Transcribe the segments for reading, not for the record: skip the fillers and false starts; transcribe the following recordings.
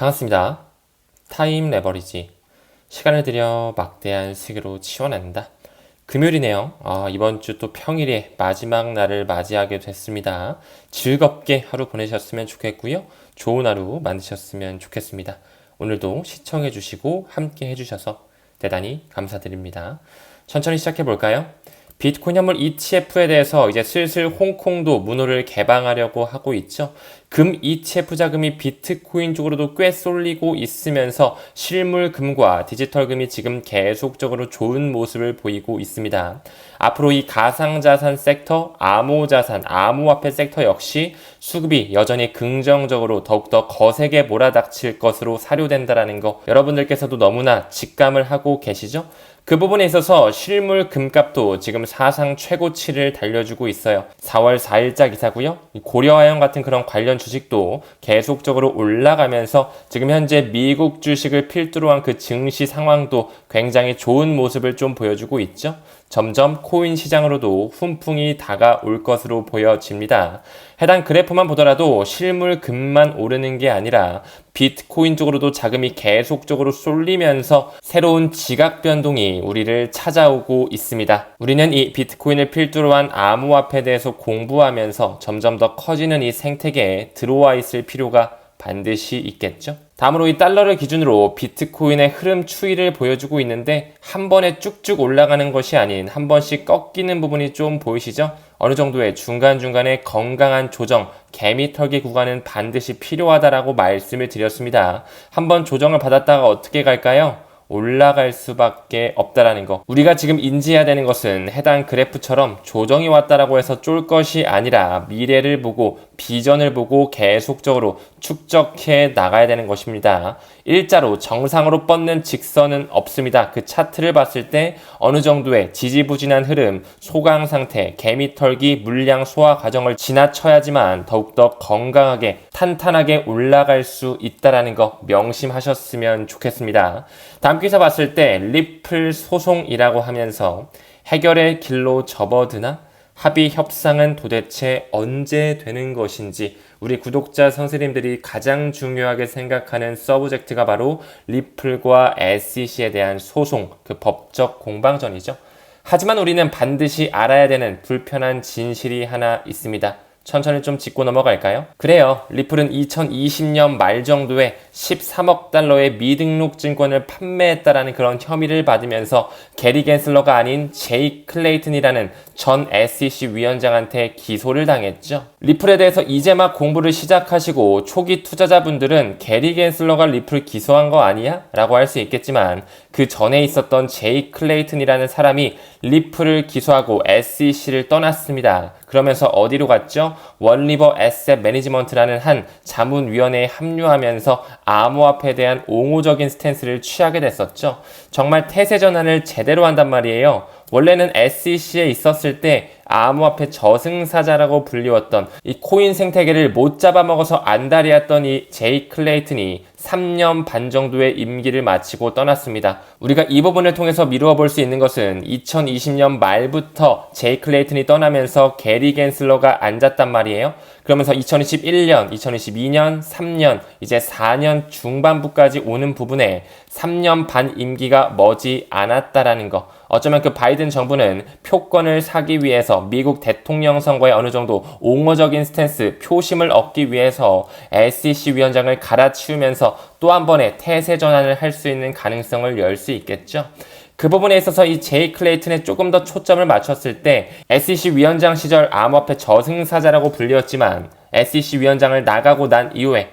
반갑습니다. 타임 레버리지. 시간을 들여 막대한 수익으로 치워낸다. 금요일이네요. 이번 주 또 평일에 마지막 날을 맞이하게 됐습니다. 즐겁게 하루 보내셨으면 좋겠고요. 좋은 하루 만드셨으면 좋겠습니다. 오늘도 시청해주시고 함께 해주셔서 대단히 감사드립니다. 천천히 시작해 볼까요? 비트코인 현물 ETF에 대해서 이제 슬슬 홍콩도 문호를 개방하려고 하고 있죠. 금 ETF 자금이 비트코인 쪽으로도 꽤 쏠리고 있으면서 실물 금과 디지털 금이 지금 계속적으로 좋은 모습을 보이고 있습니다. 앞으로 이 가상자산 섹터, 암호자산, 암호화폐 섹터 역시 수급이 여전히 긍정적으로 더욱더 거세게 몰아닥칠 것으로 사료된다는 거 여러분들께서도 너무나 직감을 하고 계시죠? 그 부분에 있어서 실물 금값도 지금 사상 최고치를 달려주고 있어요. 4월 4일자 기사고요. 고려아연 같은 그런 관련 주식도 계속적으로 올라가면서 지금 현재 미국 주식을 필두로 한 그 증시 상황도 굉장히 좋은 모습을 좀 보여주고 있죠. 점점 코인 시장으로도 훈풍이 다가올 것으로 보여집니다. 해당 그래프만 보더라도 실물 금만 오르는 게 아니라 비트코인 쪽으로도 자금이 계속적으로 쏠리면서 새로운 지각 변동이 우리를 찾아오고 있습니다. 우리는 이 비트코인을 필두로 한 암호화폐에 대해서 공부하면서 점점 더 커지는 이 생태계에 들어와 있을 필요가 반드시 있겠죠. 다음으로 이 달러를 기준으로 비트코인의 흐름 추이를 보여주고 있는데 한 번에 쭉쭉 올라가는 것이 아닌 한 번씩 꺾이는 부분이 좀 보이시죠? 어느 정도의 중간중간에 건강한 조정, 개미털기 구간은 반드시 필요하다라고 말씀을 드렸습니다. 한번 조정을 받았다가 어떻게 갈까요? 올라갈 수밖에 없다라는 거. 우리가 지금 인지해야 되는 것은 해당 그래프처럼 조정이 왔다라고 해서 쫄 것이 아니라 미래를 보고 비전을 보고 계속적으로 축적해 나가야 되는 것입니다. 일자로 정상으로 뻗는 직선은 없습니다. 그 차트를 봤을 때 어느 정도의 지지부진한 흐름, 소강 상태, 개미털기, 물량 소화 과정을 지나쳐야지만 더욱더 건강하게 탄탄하게 올라갈 수 있다라는 거 명심하셨으면 좋겠습니다. 다음 기사 봤을 때 리플 소송이라고 하면서 해결의 길로 접어드나? 합의 협상은 도대체 언제 되는 것인지 우리 구독자 선생님들이 가장 중요하게 생각하는 서브젝트가 바로 리플과 SEC에 대한 소송, 그 법적 공방전이죠. 하지만 우리는 반드시 알아야 되는 불편한 진실이 하나 있습니다. 천천히 좀 짚고 넘어갈까요? 그래요. 리플은 2020년 말 정도에 13억 달러의 미등록 증권을 판매했다라는 그런 혐의를 받으면서 게리 겐슬러가 아닌 제이 클레이튼이라는 전 SEC 위원장한테 기소를 당했죠. 리플에 대해서 이제 막 공부를 시작하시고 초기 투자자분들은 게리 겐슬러가 리플 기소한 거 아니야? 라고 할 수 있겠지만 그 전에 있었던 제이 클레이튼이라는 사람이 리플을 기소하고 SEC를 떠났습니다. 그러면서 어디로 갔죠? 원리버 에셋 매니지먼트라는 한 자문위원회에 합류하면서 암호화폐에 대한 옹호적인 스탠스를 취하게 됐었죠. 정말 태세 전환을 제대로 한단 말이에요. 원래는 SEC에 있었을 때 암호화폐 저승사자라고 불리웠던 이 코인 생태계를 못 잡아먹어서 안달이었던 이 제이 클레이튼이 3년 반 정도의 임기를 마치고 떠났습니다. 우리가 이 부분을 통해서 미루어 볼 수 있는 것은 2020년 말부터 제이 클레이튼이 떠나면서 게리 겐슬러가 앉았단 말이에요. 그러면서 2021년, 2022년, 3년, 이제 4년 중반부까지 오는 부분에 3년 반 임기가 머지 않았다라는 거. 어쩌면 그 바이든 정부는 표권을 사기 위해서 미국 대통령 선거에 어느 정도 옹호적인 스탠스, 표심을 얻기 위해서 SEC 위원장을 갈아치우면서 또 한 번의 태세 전환을 할 수 있는 가능성을 열 수 있겠죠. 그 부분에 있어서 이 제이 클레이튼에 조금 더 초점을 맞췄을 때 SEC 위원장 시절 암호화폐 저승사자라고 불렸지만 SEC 위원장을 나가고 난 이후에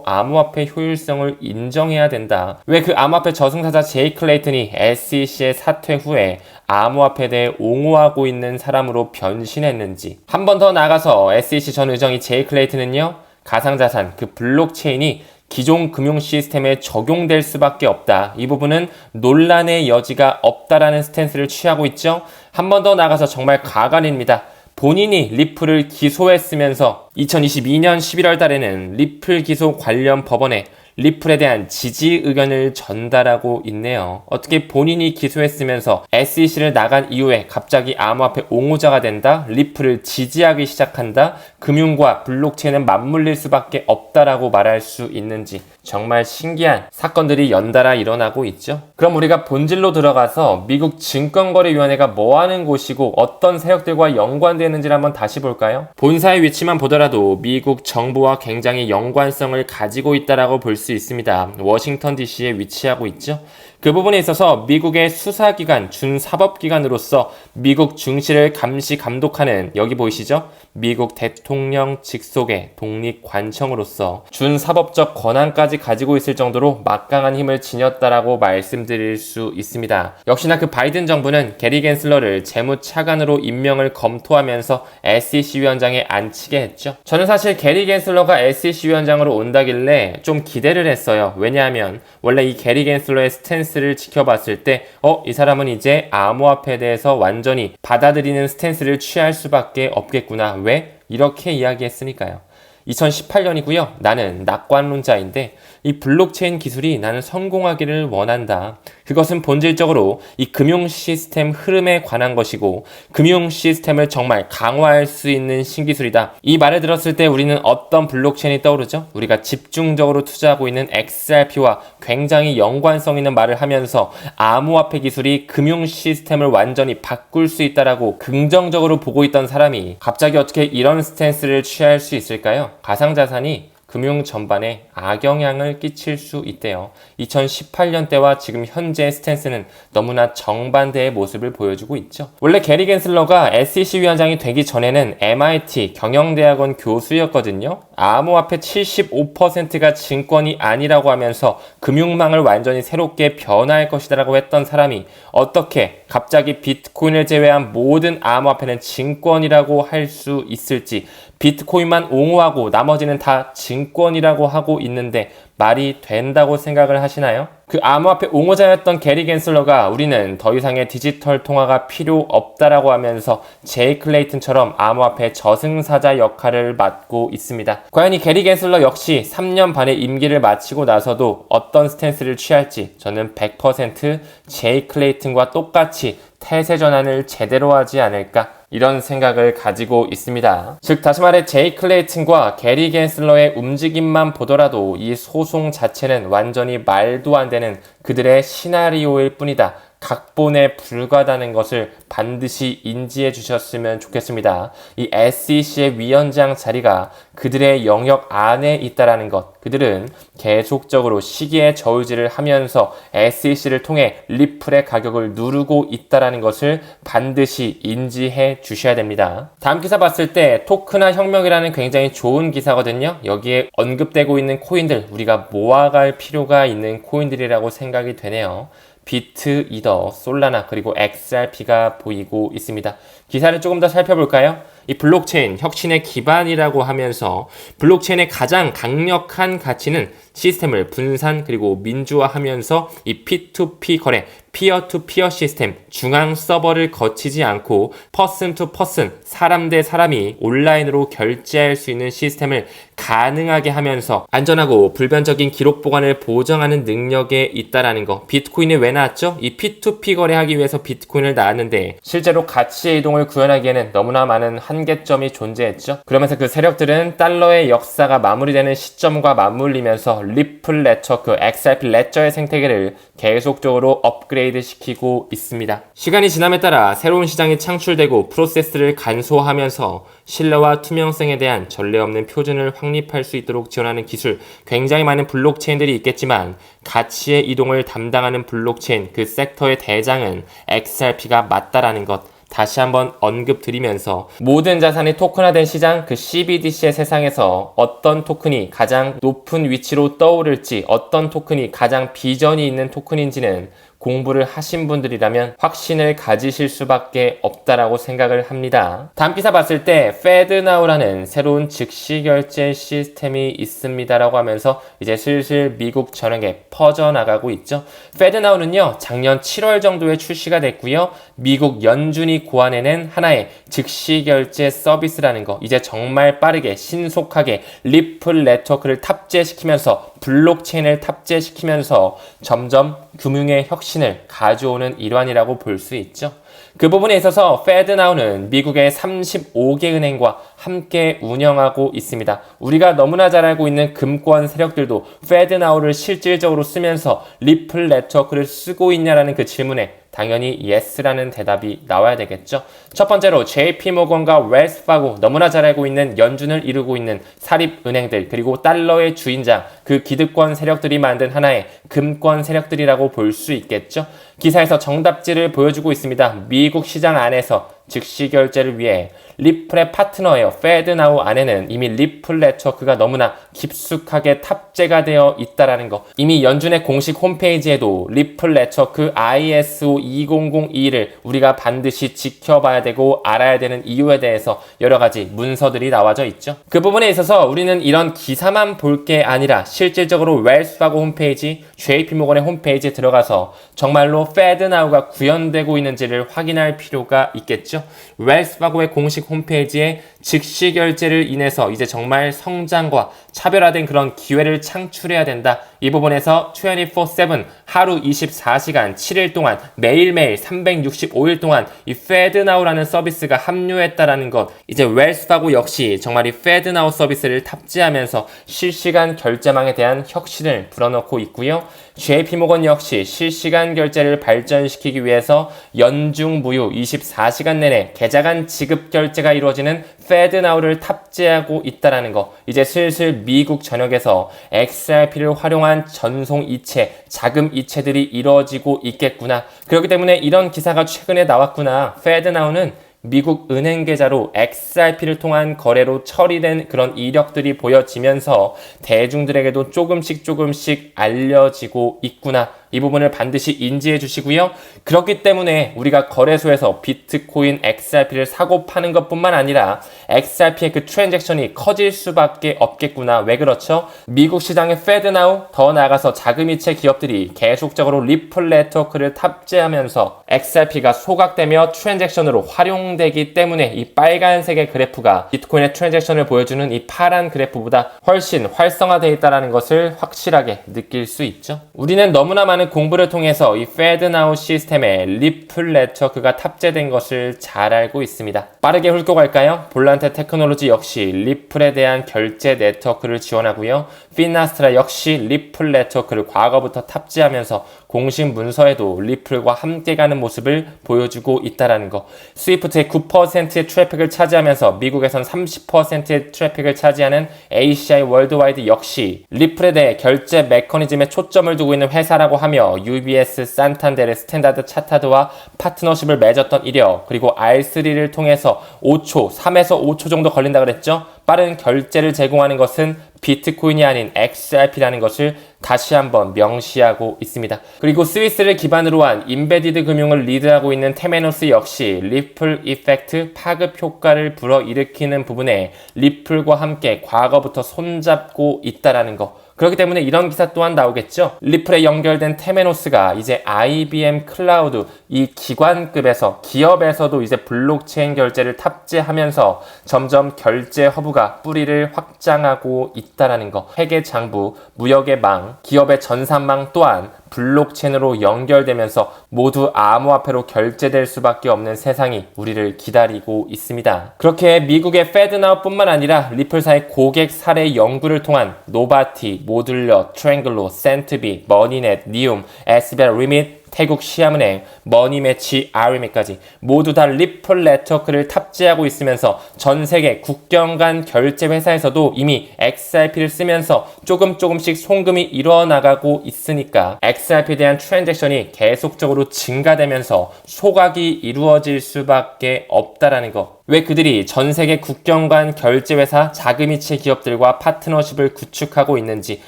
암호화폐 효율성을 인정해야 된다. 왜 그 암호화폐 저승사자 제이 클레이튼이 SEC의 사퇴 후에 암호화폐에 대해 옹호하고 있는 사람으로 변신했는지 한 번 더 나가서 SEC 전 의장이 제이 클레이튼은요 가상자산 그 블록체인이 기존 금융 시스템에 적용될 수밖에 없다. 이 부분은 논란의 여지가 없다라는 스탠스를 취하고 있죠. 한 번 더 나가서 정말 가관입니다. 본인이 리플을 기소했으면서 2022년 11월 달에는 리플 기소 관련 법원에 리플에 대한 지지 의견을 전달하고 있네요. 어떻게 본인이 기소했으면서 SEC를 나간 이후에 갑자기 암호화폐 옹호자가 된다? 리플을 지지하기 시작한다? 금융과 블록체인은 맞물릴 수밖에 없다라고 말할 수 있는지 정말 신기한 사건들이 연달아 일어나고 있죠. 그럼 우리가 본질로 들어가서 미국 증권거래위원회가 뭐하는 곳이고 어떤 세력들과 연관되는지를 한번 다시 볼까요? 본사의 위치만 보더라도 미국 정부와 굉장히 연관성을 가지고 있다라고 볼 수 있습니다. 워싱턴 DC에 위치하고 있죠. 그 부분에 있어서 미국의 수사기관, 준사법기관으로서 미국 중시를 감시 감독하는, 여기 보이시죠? 미국 대통령 직속의 독립관청으로서 준사법적 권한까지 가지고 있을 정도로 막강한 힘을 지녔다라고 말씀드릴 수 있습니다. 역시나 그 바이든 정부는 게리 겐슬러를 재무차관으로 임명을 검토하면서 SEC 위원장에 앉히게 했죠. 저는 사실 게리 겐슬러가 SEC 위원장으로 온다길래 좀 기대를 했어요. 왜냐하면 원래 이 게리 겐슬러의 스탠스를 지켜봤을 때 이 사람은 이제 암호화폐에 대해서 완전히 받아들이는 스탠스를 취할 수밖에 없겠구나. 왜? 이렇게 이야기했으니까요. 2018년이고요. 나는 낙관론자인데 이 블록체인 기술이 나는 성공하기를 원한다. 그것은 본질적으로 이 금융 시스템 흐름에 관한 것이고 금융 시스템을 정말 강화할 수 있는 신기술이다. 이 말을 들었을 때 우리는 어떤 블록체인이 떠오르죠? 우리가 집중적으로 투자하고 있는 XRP와 굉장히 연관성 있는 말을 하면서 암호화폐 기술이 금융 시스템을 완전히 바꿀 수 있다라고 긍정적으로 보고 있던 사람이 갑자기 어떻게 이런 스탠스를 취할 수 있을까요? 가상자산이 금융 전반에 악영향을 끼칠 수 있대요. 2018년 때와 지금 현재의 스탠스는 너무나 정반대의 모습을 보여주고 있죠. 원래 게리 겐슬러가 SEC 위원장이 되기 전에는 MIT 경영대학원 교수였거든요. 암호화폐 75%가 증권이 아니라고 하면서 금융망을 완전히 새롭게 변화할 것이라고 했던 사람이 어떻게 갑자기 비트코인을 제외한 모든 암호화폐는 증권이라고 할 수 있을지, 비트코인만 옹호하고 나머지는 다 증권이라고 하고 있는데 말이 된다고 생각을 하시나요? 그 암호화폐 옹호자였던 게리 겐슬러가 우리는 더 이상의 디지털 통화가 필요 없다라고 하면서 제이 클레이튼처럼 암호화폐 저승사자 역할을 맡고 있습니다. 과연 이 게리 겐슬러 역시 3년 반의 임기를 마치고 나서도 어떤 스탠스를 취할지 저는 100% 제이 클레이튼과 똑같이 태세 전환을 제대로 하지 않을까, 이런 생각을 가지고 있습니다. 즉 다시 말해 제이 클레이튼과 게리 겐슬러의 움직임만 보더라도 이 소송 자체는 완전히 말도 안 되는 그들의 시나리오일 뿐이다. 각본에 불과하다는 것을 반드시 인지해 주셨으면 좋겠습니다. 이 SEC의 위원장 자리가 그들의 영역 안에 있다라는 것, 그들은 계속적으로 시기의 저울질을 하면서 SEC를 통해 리플의 가격을 누르고 있다라는 것을 반드시 인지해 주셔야 됩니다. 다음 기사 봤을 때 토크나 혁명이라는 굉장히 좋은 기사거든요. 여기에 언급되고 있는 코인들, 우리가 모아갈 필요가 있는 코인들이라고 생각이 되네요. 비트, 이더, 솔라나, 그리고 XRP가 보이고 있습니다. 기사를 조금 더 살펴볼까요? 이 블록체인 혁신의 기반이라고 하면서 블록체인의 가장 강력한 가치는 시스템을 분산 그리고 민주화하면서 이 P2P 거래, 피어 투 피어 시스템, 중앙 서버를 거치지 않고 퍼슨 투 퍼슨, 사람 대 사람이 온라인으로 결제할 수 있는 시스템을 가능하게 하면서 안전하고 불변적인 기록 보관을 보장하는 능력에 있다라는 거. 비트코인이 왜 나왔죠? 이 P2P 거래하기 위해서 비트코인을 나왔는데 실제로 가치의 이동을 구현하기에는 너무나 많은 한계점이 존재했죠. 그러면서 그 세력들은 달러의 역사가 마무리되는 시점과 맞물리면서 리플 네트워크, XRP 레저의 생태계를 계속적으로 업그레이드 시키고 있습니다. 시간이 지남에 따라 새로운 시장이 창출되고 프로세스를 간소화하면서 신뢰와 투명성에 대한 전례 없는 표준을 확립할 수 있도록 지원하는 기술, 굉장히 많은 블록체인들이 있겠지만 가치의 이동을 담당하는 블록체인, 그 섹터의 대장은 XRP가 맞다라는 것 다시 한번 언급드리면서 모든 자산이 토큰화된 시장, 그 CBDC의 세상에서 어떤 토큰이 가장 높은 위치로 떠오를지, 어떤 토큰이 가장 비전이 있는 토큰인지는 공부를 하신 분들이라면 확신을 가지실 수밖에 없다라고 생각을 합니다. 다음 기사 봤을 때 FedNow라는 새로운 즉시 결제 시스템이 있습니다라고 하면서 이제 슬슬 미국 전역에 퍼져나가고 있죠. FedNow는요, 작년 7월 정도에 출시가 됐고요. 미국 연준이 고안해낸 하나의 즉시 결제 서비스라는 거, 이제 정말 빠르게 신속하게 리플 네트워크를 탑재시키면서 블록체인을 탑재시키면서 점점 금융의 혁신을 가져오는 일환이라고 볼 수 있죠. 그 부분에 있어서 FedNow는 미국의 35개 은행과 함께 운영하고 있습니다. 우리가 너무나 잘 알고 있는 금권 세력들도 FedNow를 실질적으로 쓰면서 리플 네트워크를 쓰고 있냐라는 그 질문에 당연히 yes라는 대답이 나와야 되겠죠. 첫 번째로 JP모건과 웰스파고, 너무나 잘 알고 있는 연준을 이루고 있는 사립은행들, 그리고 달러의 주인장, 그 기득권 세력들이 만든 하나의 금권 세력들이라고 볼 수 있겠죠. 기사에서 정답지를 보여주고 있습니다. 미국 시장 안에서 즉시 결제를 위해 리플의 파트너예요. FedNow 안에는 이미 리플 네트워크가 너무나 깊숙하게 탑재가 되어 있다라는 거. 이미 연준의 공식 홈페이지에도 리플 네트워크 ISO 2002를 우리가 반드시 지켜봐야 되고 알아야 되는 이유에 대해서 여러 가지 문서들이 나와져 있죠. 그 부분에 있어서 우리는 이런 기사만 볼 게 아니라 실질적으로 웰스파고 홈페이지, JP모건의 홈페이지에 들어가서 정말로 FedNow가 구현되고 있는지를 확인할 필요가 있겠죠. 웰스파고의 공식 홈페이지에 즉시 결제를 인해서 이제 정말 성장과 차별화된 그런 기회를 창출해야 된다. 이 부분에서 24/7 하루 24시간 7일 동안 매일매일 365일 동안 이 FedNow라는 서비스가 합류했다라는 것. 이제 웰스파고 역시 정말 이 FedNow 서비스를 탑재하면서 실시간 결제망에 대한 혁신을 불어넣고 있고요. JP모건 역시 실시간 결제를 발전시키기 위해서 연중 무휴 24시간 내내 계좌간 지급 결제가 이루어지는 FedNow를 탑재하고 있다는 거. 이제 슬슬 미국 전역에서 XRP를 활용한 전송 이체, 자금 이체들이 이루어지고 있겠구나. 그렇기 때문에 이런 기사가 최근에 나왔구나. FedNow는 미국 은행 계좌로 XRP를 통한 거래로 처리된 그런 이력들이 보여지면서 대중들에게도 조금씩 알려지고 있구나. 이 부분을 반드시 인지해 주시고요. 그렇기 때문에 우리가 거래소에서 비트코인 XRP를 사고 파는 것뿐만 아니라 XRP의 그 트랜잭션이 커질 수밖에 없겠구나. 왜 그렇죠? 미국 시장의 FedNow, 더 나아가서 자금이체 기업들이 계속적으로 리플 네트워크를 탑재하면서 XRP가 소각되며 트랜잭션으로 활용되기 때문에 이 빨간색의 그래프가 비트코인의 트랜잭션을 보여주는 이 파란 그래프보다 훨씬 활성화되어 있다는 것을 확실하게 느낄 수 있죠. 우리는 너무나 많은 공부를 통해서 이 FedNow 시스템에 리플 네트워크가 탑재된 것을 잘 알고 있습니다. 빠르게 훑고 갈까요? 볼란테 테크놀로지 역시 리플에 대한 결제 네트워크를 지원하고요. 피나스트라 역시 리플 네트워크를 과거부터 탑재하면서 공식 문서에도 리플과 함께 가는 모습을 보여주고 있다는 거. 스위프트의 9%의 트래픽을 차지하면서 미국에선 30%의 트래픽을 차지하는 ACI 월드와이드 역시 리플에 대해 결제 메커니즘에 초점을 두고 있는 회사라고 하며 UBS, 산탄데르, 스탠다드 차타드와 파트너십을 맺었던 이력, 그리고 R3를 통해서 5초, 3에서 5초 정도 걸린다 그랬죠? 빠른 결제를 제공하는 것은 비트코인이 아닌 XRP라는 것을 다시 한번 명시하고 있습니다. 그리고 스위스를 기반으로 한 임베디드 금융을 리드하고 있는 테메노스 역시 리플 이펙트 파급 효과를 불어일으키는 부분에 리플과 함께 과거부터 손잡고 있다라는 거. 그렇기 때문에 이런 기사 또한 나오겠죠. 리플에 연결된 테메노스가 이제 IBM 클라우드, 이 기관급에서 기업에서도 이제 블록체인 결제를 탑재하면서 점점 결제 허브가 뿌리를 확장하고 있다라는 거. 회계 장부, 무역의 망, 기업의 전산망 또한 블록체인으로 연결되면서 모두 암호화폐로 결제될 수밖에 없는 세상이 우리를 기다리고 있습니다. 그렇게 미국의 FedNow뿐만 아니라 리플사의 고객 사례 연구를 통한 노바티, 모듈러, 트랭글로, 센트비, 머니넷, 니움, SBI 리밋, 태국 시아은행, 머니매치, RM까지 모두 다 리플 네트워크를 탑재하고 있으면서 전 세계 국경 간 결제 회사에서도 이미 XRP를 쓰면서 조금씩 송금이 일어나가고 있으니까 XRP에 대한 트랜잭션이 계속적으로 증가되면서 소각이 이루어질 수밖에 없다라는 거. 왜 그들이 전 세계 국경 간 결제 회사 자금이체 기업들과 파트너십을 구축하고 있는지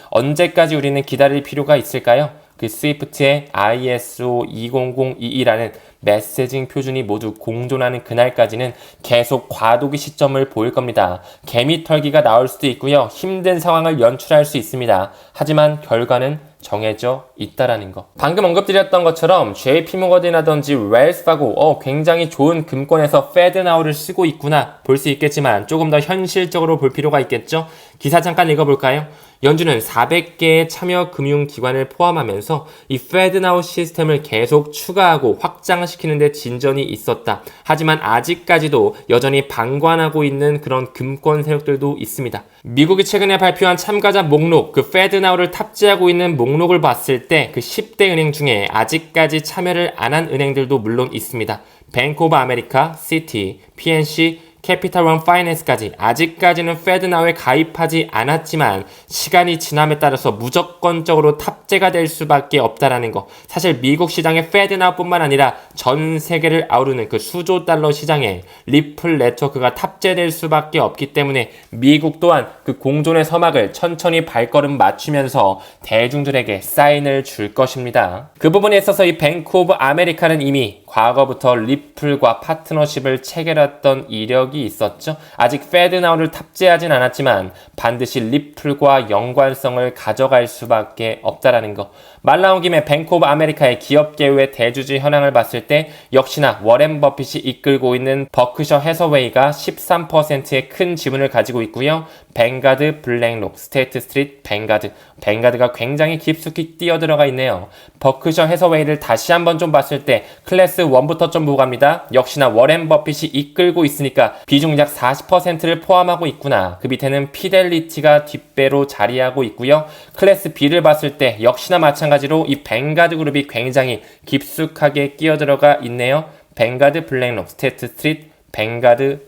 언제까지 우리는 기다릴 필요가 있을까요? 그 스위프트의 ISO 20022라는 메시징 표준이 모두 공존하는 그날까지는 계속 과도기 시점을 보일 겁니다. 개미 털기가 나올 수도 있고요. 힘든 상황을 연출할 수 있습니다. 하지만 결과는 정해져 있다라는 거. 방금 언급드렸던 것처럼 JP모건이라든지 웰스파고 굉장히 좋은 금권에서 페드나우를 쓰고 있구나 볼 수 있겠지만 조금 더 현실적으로 볼 필요가 있겠죠. 기사 잠깐 읽어볼까요? 연준은 400개의 참여 금융기관을 포함하면서 이 페드나우 시스템을 계속 추가하고 확장시키는 데 진전이 있었다. 하지만 아직까지도 여전히 방관하고 있는 그런 금권 세력들도 있습니다. 미국이 최근에 발표한 참가자 목록, 그 페드나우를 탑재하고 있는 목록을 봤을 때 그 10대 은행 중에 아직까지 참여를 안 한 은행들도 물론 있습니다. 뱅크 오브 아메리카, 시티, PNC, 캐피탈 원 파이낸스까지 아직까지는 페드나우에 가입하지 않았지만 시간이 지남에 따라서 무조건적으로 탑재가 될 수밖에 없다라는 거. 사실 미국 시장의 페드나우뿐만 아니라 전 세계를 아우르는 그 수조 달러 시장에 리플 네트워크가 탑재될 수밖에 없기 때문에 미국 또한 그 공존의 서막을 천천히 발걸음 맞추면서 대중들에게 사인을 줄 것입니다. 그 부분에 있어서 이 뱅크 오브 아메리카는 이미 과거부터 리플과 파트너십을 체결했던 이력이 있었죠. 아직 페드나우를 탑재하진 않았지만 반드시 리플과 연관성을 가져갈 수밖에 없다라는 거. 말 나온 김에 뱅크 오브 아메리카의 기업계의 대주주 현황을 봤을 때 역시나 워렌 버핏이 이끌고 있는 버크셔 해서웨이가 13%의 큰 지분을 가지고 있고요. 뱅가드, 블랙록, 스테이트 스트리트, 뱅가드가 굉장히 깊숙이 뛰어들어가 있네요. 버크셔 해서웨이를 다시 한번 좀 봤을 때 클래스 1부터 좀 보고 갑니다. 역시나 워렌 버핏이 이끌고 있으니까 비중 약 40%를 포함하고 있구나. 그 밑에는 피델리티가 뒷배로 자리하고 있고요. 클래스 B를 봤을 때 역시나 마찬가지로 이 뱅가드 그룹이 굉장히 깊숙하게 끼어들어가 있네요. 뱅가드, 블랙록, 스테이트 스트리트,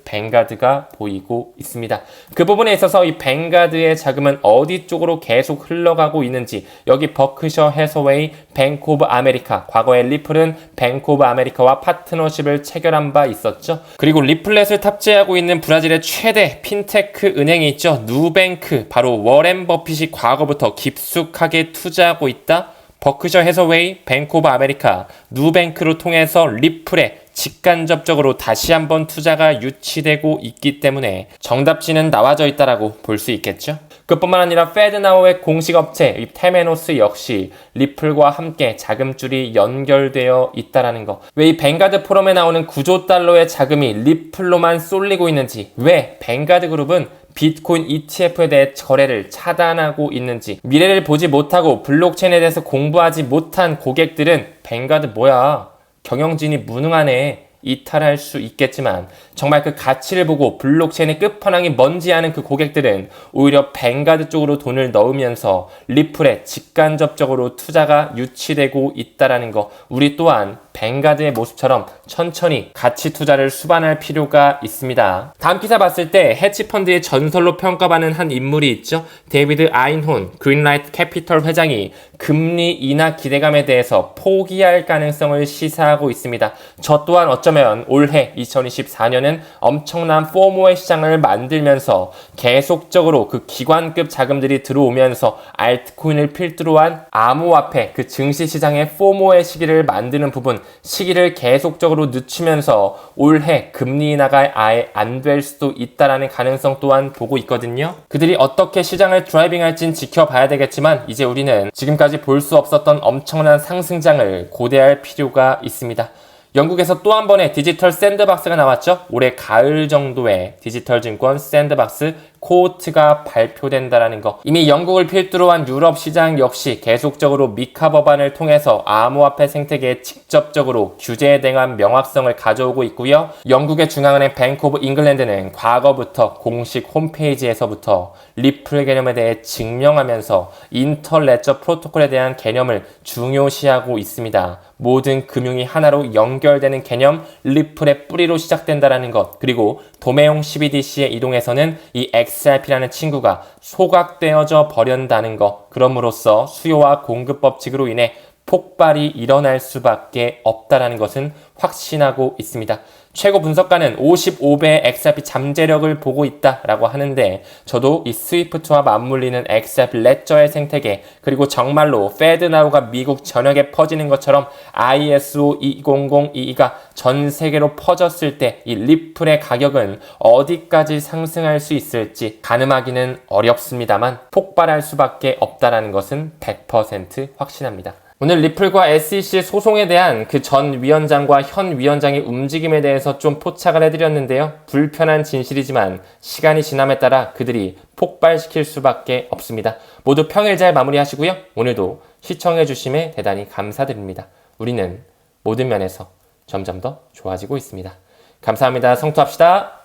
뱅가드가 보이고 있습니다. 그 부분에 있어서 이 뱅가드의 자금은 어디 쪽으로 계속 흘러가고 있는지 여기 버크셔 해서웨이, 뱅크 오브 아메리카, 과거에 리플은 뱅크 오브 아메리카와 파트너십을 체결한 바 있었죠. 그리고 리플렛을 탑재하고 있는 브라질의 최대 핀테크 은행이 있죠. 누뱅크, 바로 워렌 버핏이 과거부터 깊숙하게 투자하고 있다. 버크셔 해서웨이, 뱅크 오브 아메리카, 누뱅크로 통해서 리플에 직간접적으로 다시 한번 투자가 유치되고 있기 때문에 정답지는 나와져 있다라고 볼 수 있겠죠. 그뿐만 아니라 페드나우의 공식 업체 이 테메노스 역시 리플과 함께 자금줄이 연결되어 있다라는 거. 왜 이 뱅가드 포럼에 나오는 9조 달러의 자금이 리플로만 쏠리고 있는지, 왜 뱅가드 그룹은 비트코인 ETF에 대해 거래를 차단하고 있는지, 미래를 보지 못하고 블록체인에 대해서 공부하지 못한 고객들은 뱅가드 뭐야? 경영진이 무능하네. 이탈할 수 있겠지만 정말 그 가치를 보고 블록체인의 끝판왕이 뭔지 아는 그 고객들은 오히려 뱅가드 쪽으로 돈을 넣으면서 리플에 직간접적으로 투자가 유치되고 있다라는 거. 우리 또한 뱅가드의 모습처럼 천천히 가치 투자를 수반할 필요가 있습니다. 다음 기사 봤을 때 헤지펀드의 전설로 평가받는 한 인물이 있죠. 데이비드 아인혼 그린라이트 캐피털 회장이 금리 인하 기대감에 대해서 포기할 가능성을 시사하고 있습니다. 저 또한 어쩌면 올해 2024년은 엄청난 포모의 시장을 만들면서 계속적으로 그 기관급 자금들이 들어오면서 알트코인을 필두로 한 암호화폐 그 증시 시장의 포모의 시기를 만드는 부분, 시기를 계속적으로 늦추면서 올해 금리 인하가 아예 안 될 수도 있다라는 가능성 또한 보고 있거든요. 그들이 어떻게 시장을 드라이빙할진 지켜봐야 되겠지만 이제 우리는 지금까지 볼 수 없었던 엄청난 상승장을 고대할 필요가 있습니다. 영국에서 또 한 번의 디지털 샌드박스가 나왔죠. 올해 가을 정도에 디지털 증권 샌드박스 코호트가 발표된다라는 거. 이미 영국을 필두로 한 유럽 시장 역시 계속적으로 미카 법안을 통해서 암호화폐 생태계에 직접적으로 규제에 대한 명확성을 가져오고 있고요. 영국의 중앙은행 뱅크 오브 잉글랜드는 과거부터 공식 홈페이지에서부터 리플 개념에 대해 증명하면서 인터레저 프로토콜에 대한 개념을 중요시하고 있습니다. 모든 금융이 하나로 연결되는 개념, 리플의 뿌리로 시작된다라는 것. 그리고 도매용 CBDC에 이동해서는 이 XRP라는 친구가 소각되어져 버린다는 것. 그럼으로써 수요와 공급 법칙으로 인해 폭발이 일어날 수밖에 없다라는 것은 확신하고 있습니다. 최고 분석가는 55배의 XRP 잠재력을 보고 있다라고 하는데 저도 이 스위프트와 맞물리는 XRP 레저의 생태계 그리고 정말로 페드나우가 미국 전역에 퍼지는 것처럼 ISO 20022가 전 세계로 퍼졌을 때 이 리플의 가격은 어디까지 상승할 수 있을지 가늠하기는 어렵습니다만 폭발할 수밖에 없다라는 것은 100% 확신합니다. 오늘 리플과 SEC 소송에 대한 그 전 위원장과 현 위원장의 움직임에 대해서 좀 포착을 해드렸는데요. 불편한 진실이지만 시간이 지남에 따라 그들이 폭발시킬 수밖에 없습니다. 모두 평일 잘 마무리하시고요. 오늘도 시청해주심에 대단히 감사드립니다. 우리는 모든 면에서 점점 더 좋아지고 있습니다. 감사합니다. 성투합시다.